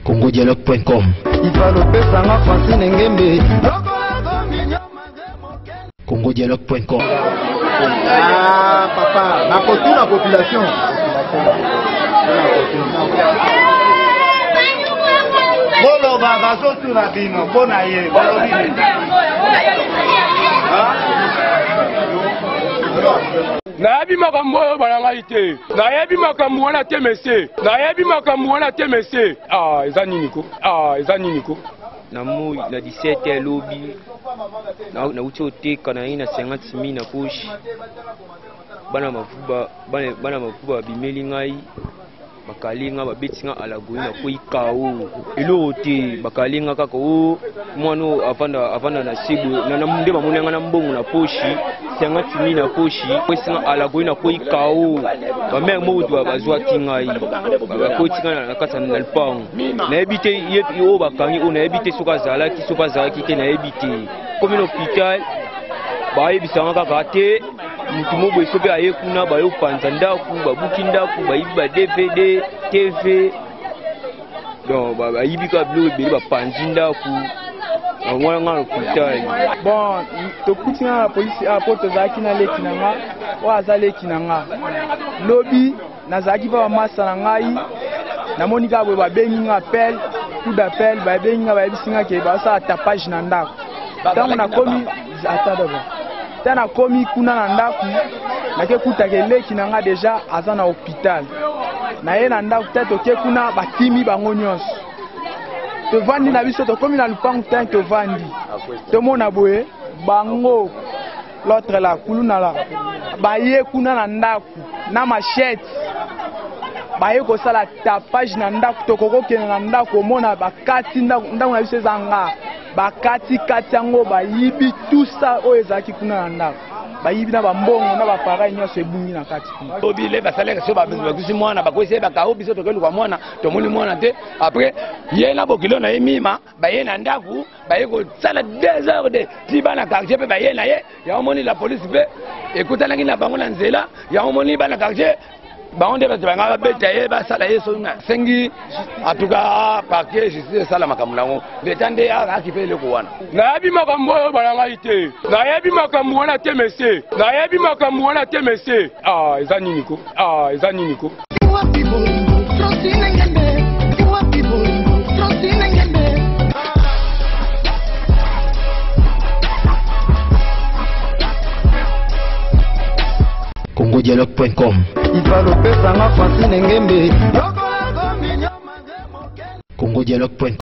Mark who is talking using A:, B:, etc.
A: congodialogue.com. congodialogue.com.
B: Ah, papa, la population. Bolo baba sotu na bino, bona ye, bolo bino.
C: Nayebi makambo oyo balanga ite. Nayebi makambo wana te mese. Nayebi makambo wana te mese. Ah, eza nini ko?
D: Na moi na 17 lobby. Na uti oteka na ina 50,000 na poche. Bana mafuba bimeli ngai. Bakalinga babetinga alagoi na koi kao elo te bakalinga kaka o mwana afanda na sibu na munde bamunanga na mbongo na poshi 50,000 na poshi kwesinga alagoi na koi kao ba mère modu bazwa kingai bakotinga na kasa na lpango na ebite yepi o bakangi o na ebite soka zalaki te na ebite comme l'hôpital ba yebisanga kaka te mutu mobo esope aye kuna bayo panza ndaku babuki ndaku bayibi ba DVD TV donc bayibi ka bilo ebele bapanzi ndaku mwana nga l'hôpital.
E: Bon tokuti nga la police apo tozalaki na leki na nga oyo aza leki na nga lobi nazalaki mpa bamasa na ngai namoni kaka boye babengi nga appel coup d'appel babengi nga bayebisi nga ke basala tapage na ndako ntango nakomi ata d'abord tana komi kuna na ndaku nake kutaka eleki na nga deja aza na hôpital na ye na ndaku te toke kuna bakimi bango nyonso tovandi na biso tokomi na lupangu te tovandi tomona boye bango l'autre la kuluna la baye kuna na ndaku na machette baye kosala tapage na ndaku tokokokende na ndaku omona bakati ndaku na biso ezanga bakati yango bayibi tout ça oyo ezalaki kuna na ndako bayibi na bambongo na bapareil nyonso ebungi na kati kuna
C: tobile basalaka so bakusi mwana bakosi bakao biso tokeluka mwana tomoni mwana te après ye na bokilo na ye mima baye na ndaku baye kosala 2 heures de tiba na quartier mpe baye na ye yango moni la police mpe ekutanaki na bango na nzela yango moni bana quartier bango nde bato banga babeta ye basala ye songa sengi atuka parquet justice esala makambo nango leta nde aki mpe eloko wana nayebi makambo oyo balanga ite nayebi makambo wana te mese ah eza nini ko
A: congodialogue.com. congodialogue.com.